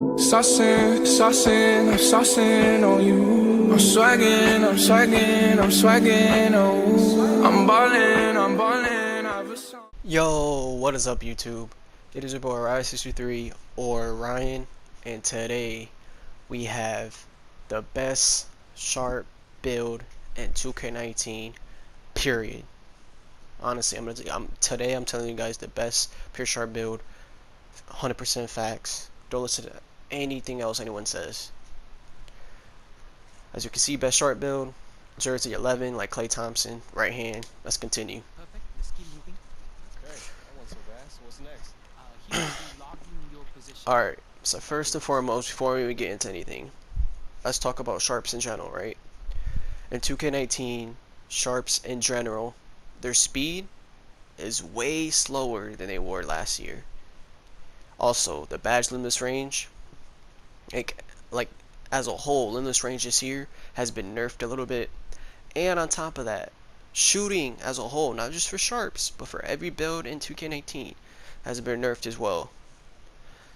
Saucing on you. I'm swagging, oh. I'm ballin', Yo, what is up YouTube? It is your boy Ryan63 or Ryan, and today we have the best sharp build in 2K19 period. Honestly, today I'm telling you guys the best pure sharp build, 100% facts. Don't listen to anything else anyone says. As you can see, best sharp build, jersey 11 like Klay Thompson, right hand. Let's continue. Perfect. Let's keep moving. Okay, that wasn't so bad. So what's next? He will be logging your position. Alright, so first and foremost, before we even get into anything, let's talk about sharps in general, right? In 2K19, sharps in general, their speed is way slower than they were last year. Also, the badge limitless range, like as a whole, limitless range this year has been nerfed a little bit. And on top of that, shooting as a whole, not just for sharps, but for every build in 2K19, has been nerfed as well.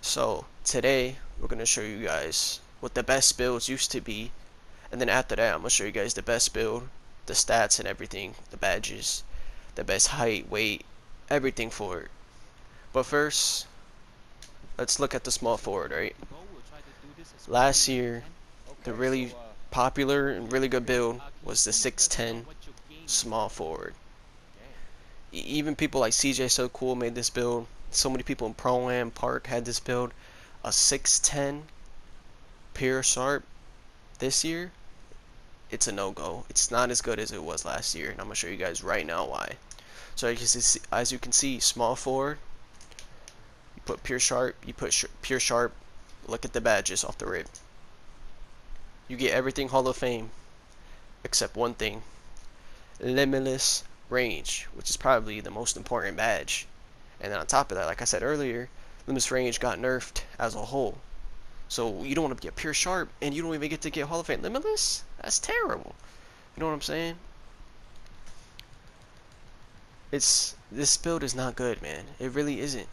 So today we're going to show you guys what the best builds used to be, and then after that I'm going to show you guys the best build, the stats and everything, the badges, the best height, weight, everything for it. But first, let's look at the small forward, right? Last year, the really popular and really good build was the 6'10 small forward. Even people like CJ So Cool made this build. So many people in Pro-Am Park had this build. A 6'10 pure sharp this year, it's a no-go. It's not as good as it was last year, and I'm gonna show you guys right now why. So as you can see, small forward, you put pure sharp, pure sharp. Look at the badges off the rip. You get everything Hall of Fame except one thing: limitless range, which is probably the most important badge. And then on top of that, like I said earlier, limitless range got nerfed as a whole. So you don't want to get pure sharp and you don't even get to get Hall of Fame limitless? That's terrible. You know what I'm saying? This build is not good, man. It really isn't.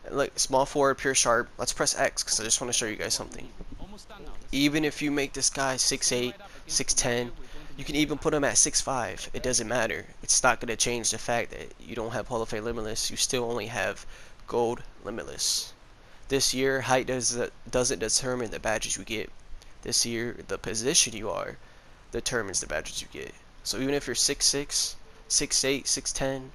Like, small forward, pure sharp. Let's press X because I just want to show you guys something. Even if you make this guy 6'8", 6'10", you can even put him at 6'5". It doesn't matter. It's not going to change the fact that you don't have Hall of Fame limitless. You still only have gold limitless. This year, height doesn't determine the badges you get. This year, the position you are determines the badges you get. So even if you're 6'6", 6'8", 6'10",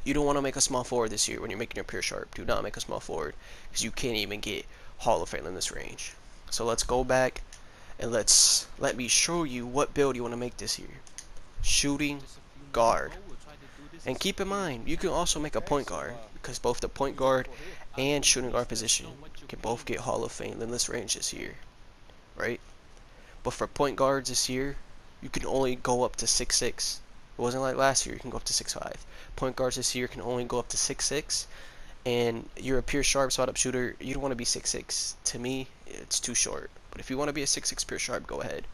you don't want to make a small forward this year when you're making your pure sharp. Do not make a small forward because you can't even get Hall of Fame in this range. So let's go back and let me show you what build you want to make this year. Shooting guard. And keep in mind, you can also make a point guard because both the point guard and shooting guard position can both get Hall of Fame in this range this year, right? But for point guards this year, you can only go up to 6'6". It wasn't like last year, you can go up to 6'5". Point guards this year can only go up to 6'6", and you're a pure sharp spot up shooter, you don't want to be 6'6". To me, it's too short. But if you want to be a 6'6" pure sharp, go ahead.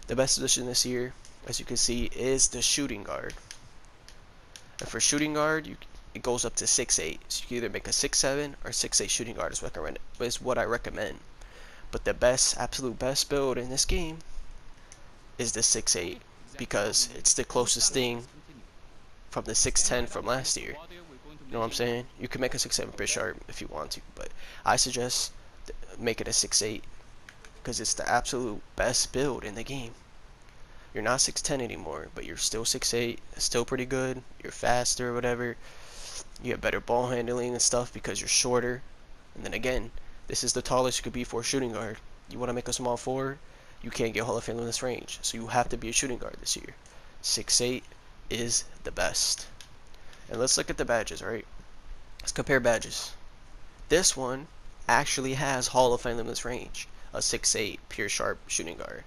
The best position this year, as you can see, is the shooting guard. And for shooting guard, it goes up to 6'8". So you can either make a 6'7" or 6'8" shooting guard is what I recommend. But the absolute best build in this game is the 6'8", because it's the closest thing from the 6'10" from last year. You know what I'm saying? You can make a 6'7" pure sharp if you want to, but I suggest make it a 6'8", because it's the absolute best build in the game. You're not 6'10" anymore, but you're still 6'8", still pretty good. You're faster or whatever. You have better ball handling and stuff because you're shorter. And then again, this is the tallest you could be for a shooting guard. You want to make a small forward, you can't get Hall of Fame in this range, so you have to be a shooting guard this year. 6'8" is the best. And let's look at the badges, right? Let's compare badges. This one actually has Hall of Fame in this range, a 6'8" pure sharp shooting guard.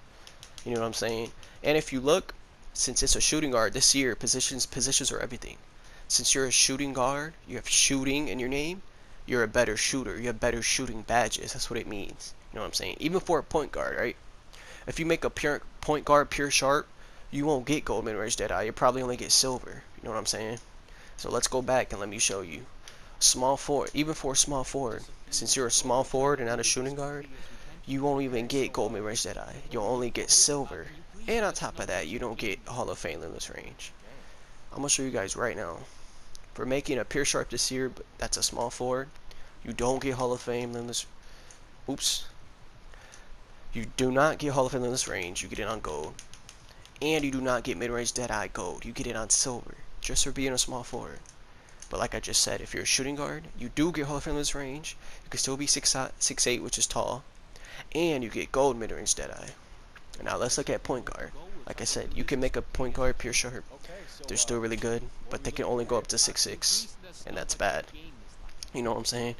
You know what I'm saying? And if you look, since it's a shooting guard this year, positions are everything. Since you're a shooting guard, you have shooting in your name, you're a better shooter. You have better shooting badges. That's what it means. You know what I'm saying? Even for a point guard, right? If you make a pure point guard pure sharp, you won't get gold mid-range Deadeye. You'll probably only get silver. You know what I'm saying? So let's go back and let me show you. Small forward, even for a small forward, since you're a small forward and not a shooting guard, you won't even get gold mid-range Deadeye. You'll only get silver. And on top of that, you don't get Hall of Fame Limitless Range. I'm going to show you guys right now. For making a pure sharp this year, but that's a small forward, you don't get Hall of Fame Limitless. Oops. You do not get Hall of Fame Limitless Range. You get it on gold. And you do not get mid-range Deadeye gold. You get it on silver. Just for being a small forward. But like I just said, if you're a shooting guard, you do get Hall of Fame Limitless Range. You can still be 6'8", which is tall. And you get gold mid-range Deadeye. Now let's look at point guard. Like I said, you can make a point guard pure sharp. They're still really good, but they can only go up to 6'6", and that's bad. You know what I'm saying?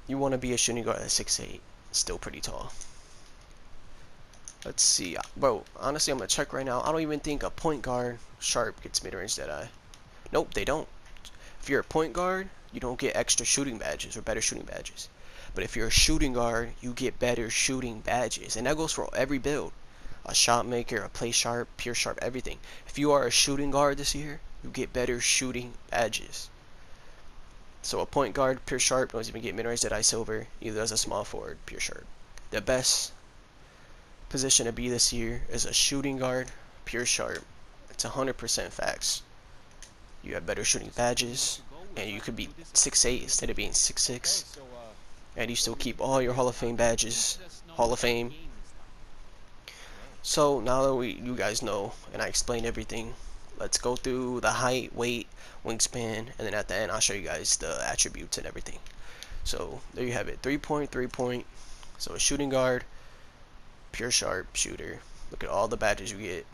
You want to be a shooting guard at 6'8", still pretty tall. Let's see, bro. Honestly, I'm gonna check right now. I don't even think a point guard sharp gets mid-range Deadeye. Nope, they don't. If you're a point guard, you don't get extra shooting badges or better shooting badges. But if you're a shooting guard, you get better shooting badges. And that goes for every build. A shot maker, a play sharp, pure sharp, everything. If you are a shooting guard this year, you get better shooting badges. So a point guard, pure sharp, doesn't even get mid-range Deadeye silver, either as a small forward, pure sharp. The best position to be this year is a shooting guard, pure sharp. It's 100% facts. You have better shooting badges, and you could be 6'8" instead of being 6'6". And you still keep all your Hall of Fame badges, Hall of Fame. So now that you guys know, and I explained everything, let's go through the height, weight, wingspan, and then at the end I'll show you guys the attributes and everything. So there you have it, 3-point, 3-point. So a shooting guard, pure sharp shooter. Look at all the badges you get.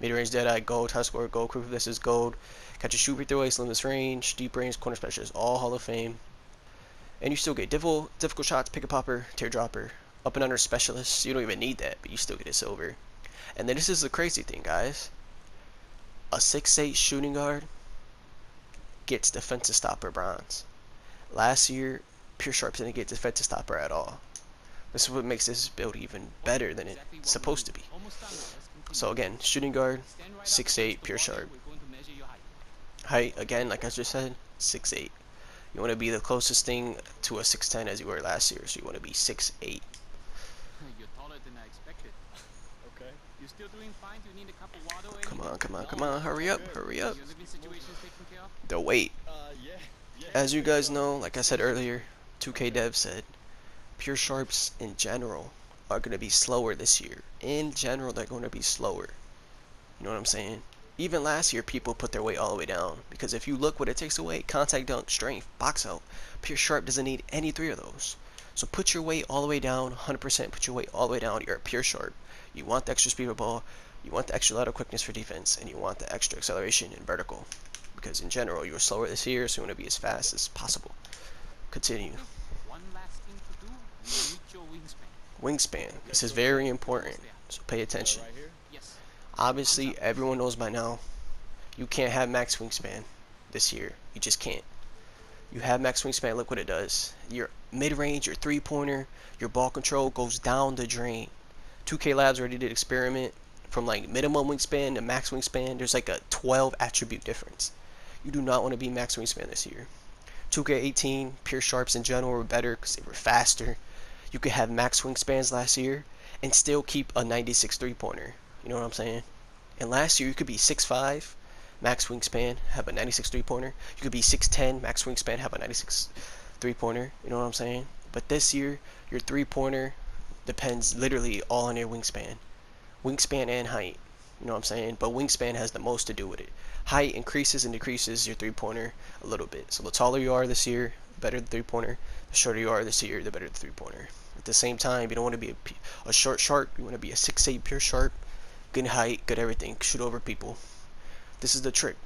Mid-range Deadeye, gold, high score, gold, quick this is gold. Catch a shoot free throw, ace, limitless range, deep range, corner specialist, all Hall of Fame. And you still get difficult shots, pick a popper, teardropper, up and under specialists. You don't even need that, but you still get a silver. And then this is the crazy thing, guys. A 6'8" shooting guard gets defensive stopper bronze. Last year, pure sharps didn't get defensive stopper at all. This is what makes this build even better than it's supposed to be. So again, shooting guard, 6'8", pure sharp. Height, again, like I just said, 6'8". You want to be the closest thing to a 6'10" as you were last year, so you want to be 6'8". You're taller than I expected. Okay. You're still doing fine. Do you need a cup of water? Come on, come on, come on, hurry up, hurry up. Your living situation is taken care of? The weight. Yeah. As you guys know, like I said earlier, 2K Dev said, pure sharps in general are going to be slower this year. In general, they're going to be slower. You know what I'm saying? Even last year, people put their weight all the way down. Because if you look what it takes away, contact dunk, strength, box out, pure sharp doesn't need any three of those. So put your weight all the way down, 100% put your weight all the way down. You're a pure sharp. You want the extra speed of the ball, you want the extra lateral quickness for defense, and you want the extra acceleration and vertical. Because in general, you were slower this year, so you want to be as fast as possible. Continue. One last thing to do. You need your wingspan. Wingspan. This is very important, so pay attention. Yes. Obviously, everyone knows by now, you can't have max wingspan this year. You just can't. You have max wingspan, look what it does. Your mid-range, your three-pointer, your ball control goes down the drain. 2K Labs already did experiment from like minimum wingspan to max wingspan. There's like a 12 attribute difference. You do not want to be max wingspan this year. 2K18, pure sharps in general were better because they were faster. You could have max wingspans last year and still keep a 96 three-pointer. You know what I'm saying? And last year you could be 6'5", max wingspan, have a 96 three-pointer. You could be 6'10", max wingspan, have a 96 three-pointer. You know what I'm saying? But this year, your three-pointer depends literally all on your wingspan. Wingspan and height. You know what I'm saying? But wingspan has the most to do with it. Height increases and decreases your three-pointer a little bit. So the taller you are this year, the better the three-pointer. The shorter you are this year, the better the three-pointer. At the same time, you don't want to be a short sharp. You want to be a 6'8" pure sharp. Good height, good everything. Shoot over people. This is the trick.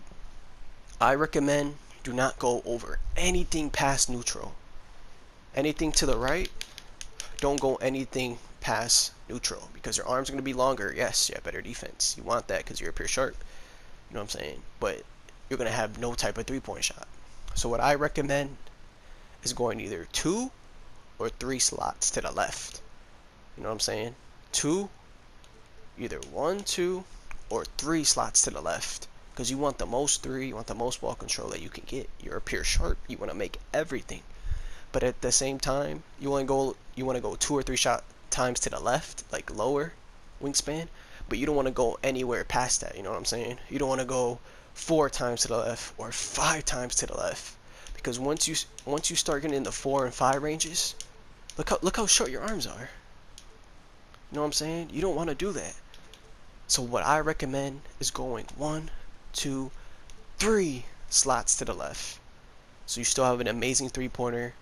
I recommend do not go over anything past neutral. Anything to the right, don't go anything past neutral because your arms are going to be longer. Yes, you have better defense. You want that because you're a pure sharp. You know what I'm saying? But you're going to have no type of three-point shot. So what I recommend is going either 2 or 3 slots to the left. You know what I'm saying? 2, either 1, 2, or 3 slots to the left. because you want the most three, you want the most ball control that you can get. You're a pure sharp. You want to make everything, but at the same time, you want to go 2 or 3 shot times to the left, like lower wingspan, but you don't want to go anywhere past that. You know what I'm saying? You don't want to go 4 times to the left or 5 times to the left, because once you start getting in the 4 and 5 ranges, look how short your arms are. You know what I'm saying? You don't want to do that. So what I recommend is going 1, 2, 3 slots to the left. So you still have an amazing 3-pointer,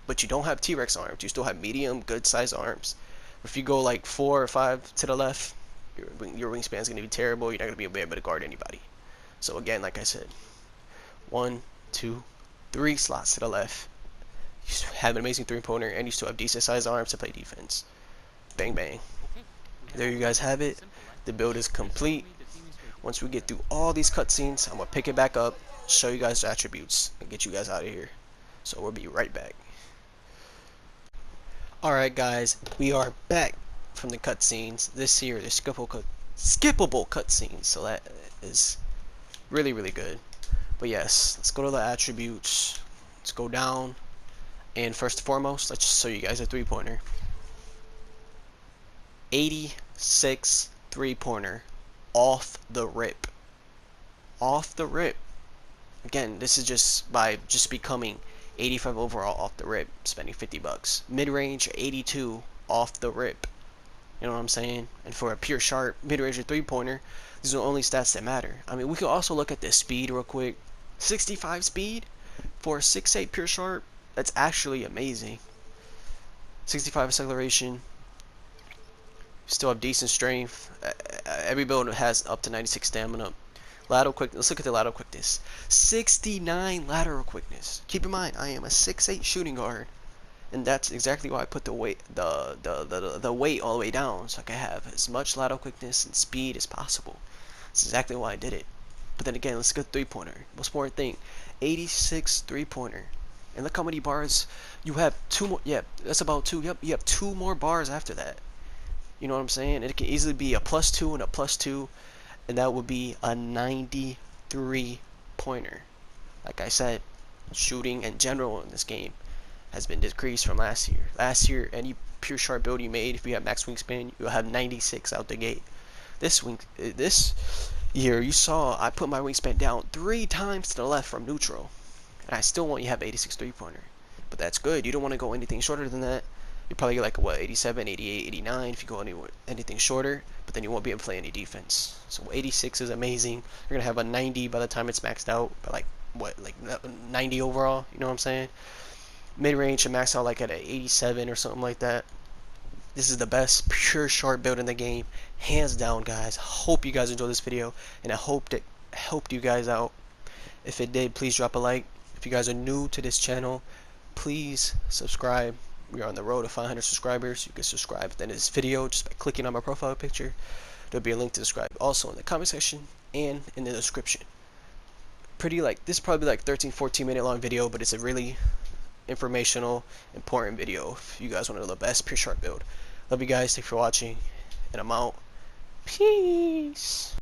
but you don't have T-Rex arms. You still have medium, good size arms. If you go like 4 or 5 to the left, your wingspan is going to be terrible. You're not going to be able to guard anybody. So again, like I said, 1, 2, 3 slots to the left. You have an amazing 3-pointer, and you still have decent sized arms to play defense. Bang bang. There you guys have it. The build is complete. Once we get through all these cutscenes, I'm gonna pick it back up, show you guys the attributes, and get you guys out of here. So we'll be right back. Alright guys, we are back from the cutscenes. This here, the skippable cutscenes, so that is really good. But yes, let's go to the attributes. Let's go down, and first and foremost, let's just show you guys a 3-pointer. 86 3-pointer off the rip. Off the rip. Again, this is just by becoming 85 overall off the rip, spending $50. Mid-range 82 off the rip. You know what I'm saying? And for a pure sharp mid-range 3-pointer, these are the only stats that matter. I mean, we could also look at the speed real quick. 65 speed for a 6'8 pure sharp. That's actually amazing. 65 acceleration. Still have decent strength. Every build has up to 96 stamina. Lateral quickness. Let's look at the lateral quickness. 69 lateral quickness. Keep in mind, I am a 6'8 shooting guard, and that's exactly why I put the weight, the weight all the way down, so I can have as much lateral quickness and speed as possible. That's exactly why I did it. But then again, let's go 3-pointer. Most important thing, 86 3-pointer. And look how many bars you have. 2 more. Yeah, that's about 2. Yep, you have 2 more bars after that. You know what I'm saying? It can easily be a +2 and a +2, and that would be a 93 pointer. Like I said, shooting in general in this game has been decreased from last year. Last year, any pure sharp build you made, if you have max wingspan, you'll have 96 out the gate. This year, you saw I put my wingspan down 3 times to the left from neutral, and I still want you to have 86 3-pointer. But that's good. You don't want to go anything shorter than that. You probably get like what, 87, 88, 89 if you go anything shorter, but then you won't be able to play any defense. So 86 is amazing. You're gonna have a 90 by the time it's maxed out, but like what, like 90 overall. You know what I'm saying? Mid-range should max out like at an 87 or something like that. This is the best pure sharp build in the game, hands down, guys. Hope you guys enjoyed this video, and I hope that helped you guys out. If it did, please drop a like. If you guys are new to this channel, please subscribe. We are on the road to 500 subscribers. You can subscribe at the end of this video just by clicking on my profile picture. There'll be a link to subscribe also in the comment section and in the description. This is probably like 13-14 minute long video, but it's a really informational, important video if you guys want to know the best pure sharp build. Love you guys. Thanks for watching, and I'm out. Peace.